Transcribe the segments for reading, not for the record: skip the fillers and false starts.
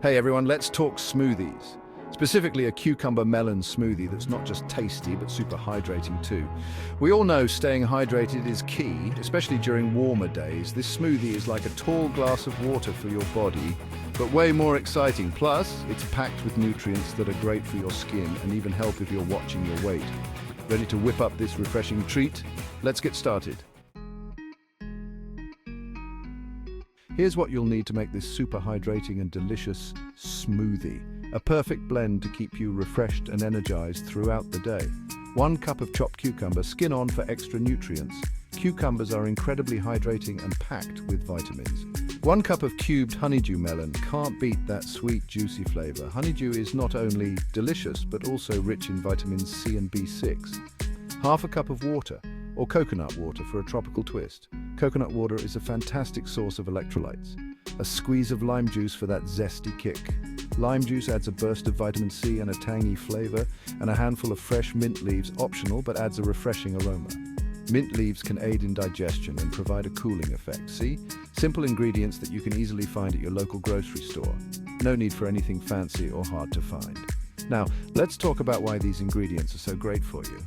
Hey everyone, let's talk smoothies. Specifically a cucumber melon smoothie that's not just tasty but super hydrating too. We all know staying hydrated is key, especially during warmer days. This smoothie is like a tall glass of water for your body, but way more exciting. Plus, it's packed with nutrients that are great for your skin and even help if you're watching your weight. Ready to whip up this refreshing treat? Let's get started. Here's what you'll need to make this super hydrating and delicious smoothie. A perfect blend to keep you refreshed and energized throughout the day. 1 cup of chopped cucumber, skin on for extra nutrients. Cucumbers are incredibly hydrating and packed with vitamins. 1 cup of cubed honeydew melon. Can't beat that sweet, juicy flavor. Honeydew is not only delicious, but also rich in vitamins C and B6. 1/2 cup of water, or coconut water for a tropical twist. Coconut water is a fantastic source of electrolytes. A squeeze of lime juice for that zesty kick. Lime juice adds a burst of vitamin C and a tangy flavor, and a handful of fresh mint leaves, optional but adds a refreshing aroma. Mint leaves can aid in digestion and provide a cooling effect. See? Simple ingredients that you can easily find at your local grocery store. No need for anything fancy or hard to find. Now, let's talk about why these ingredients are so great for you.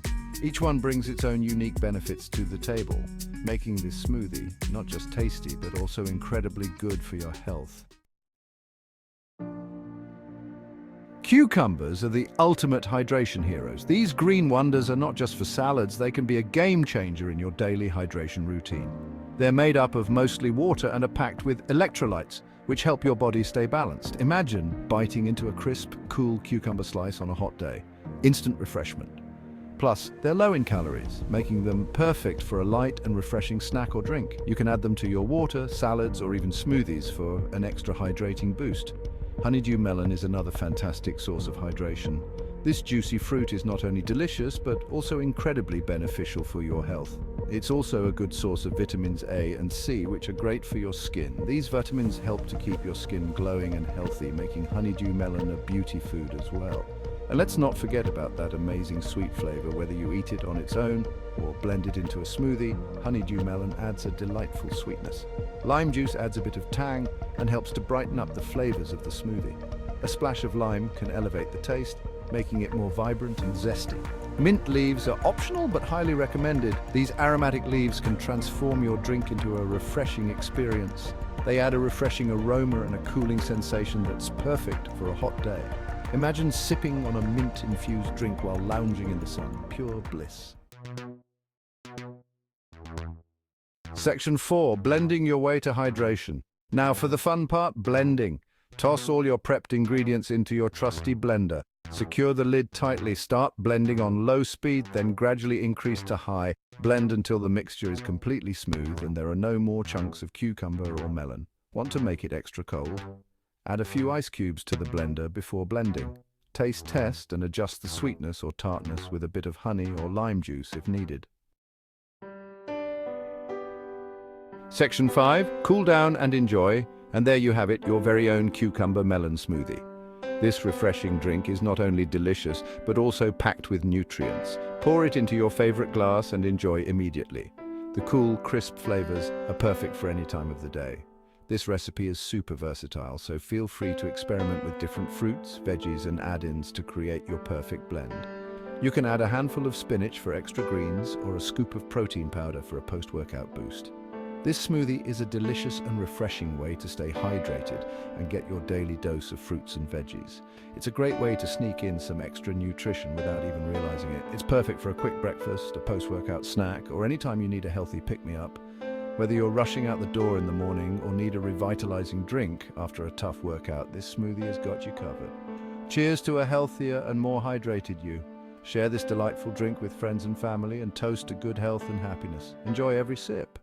Each one brings its own unique benefits to the table, making this smoothie not just tasty, but also incredibly good for your health. Cucumbers are the ultimate hydration heroes. These green wonders are not just for salads, they can be a game changer in your daily hydration routine. They're made up of mostly water and are packed with electrolytes, which help your body stay balanced. Imagine biting into a crisp, cool cucumber slice on a hot day. Instant refreshment. Plus, they're low in calories, making them perfect for a light and refreshing snack or drink. You can add them to your water, salads, or even smoothies for an extra hydrating boost. Honeydew melon is another fantastic source of hydration. This juicy fruit is not only delicious, but also incredibly beneficial for your health. It's also a good source of vitamins A and C, which are great for your skin. These vitamins help to keep your skin glowing and healthy, making honeydew melon a beauty food as well. And let's not forget about that amazing sweet flavor. Whether you eat it on its own or blend it into a smoothie, honeydew melon adds a delightful sweetness. Lime juice adds a bit of tang and helps to brighten up the flavors of the smoothie. A splash of lime can elevate the taste, making it more vibrant and zesty. Mint leaves are optional but highly recommended. These aromatic leaves can transform your drink into a refreshing experience. They add a refreshing aroma and a cooling sensation that's perfect for a hot day. Imagine sipping on a mint-infused drink while lounging in the sun. Pure bliss. Section 4. Blending your way to hydration. Now for the fun part, blending. Toss all your prepped ingredients into your trusty blender. Secure the lid tightly. Start blending on low speed, then gradually increase to high. Blend until the mixture is completely smooth and there are no more chunks of cucumber or melon. Want to make it extra cold? Add a few ice cubes to the blender before blending. Taste test and adjust the sweetness or tartness with a bit of honey or lime juice if needed. Section 5. Cool down and enjoy. And there you have it, your very own cucumber melon smoothie. This refreshing drink is not only delicious, but also packed with nutrients. Pour it into your favorite glass and enjoy immediately. The cool, crisp flavors are perfect for any time of the day. This recipe is super versatile, so feel free to experiment with different fruits, veggies, and add-ins to create your perfect blend. You can add a handful of spinach for extra greens or a scoop of protein powder for a post-workout boost. This smoothie is a delicious and refreshing way to stay hydrated and get your daily dose of fruits and veggies. It's a great way to sneak in some extra nutrition without even realizing it. It's perfect for a quick breakfast, a post-workout snack, or anytime you need a healthy pick-me-up. Whether you're rushing out the door in the morning or need a revitalizing drink after a tough workout, this smoothie has got you covered. Cheers to a healthier and more hydrated you. Share this delightful drink with friends and family and toast to good health and happiness. Enjoy every sip.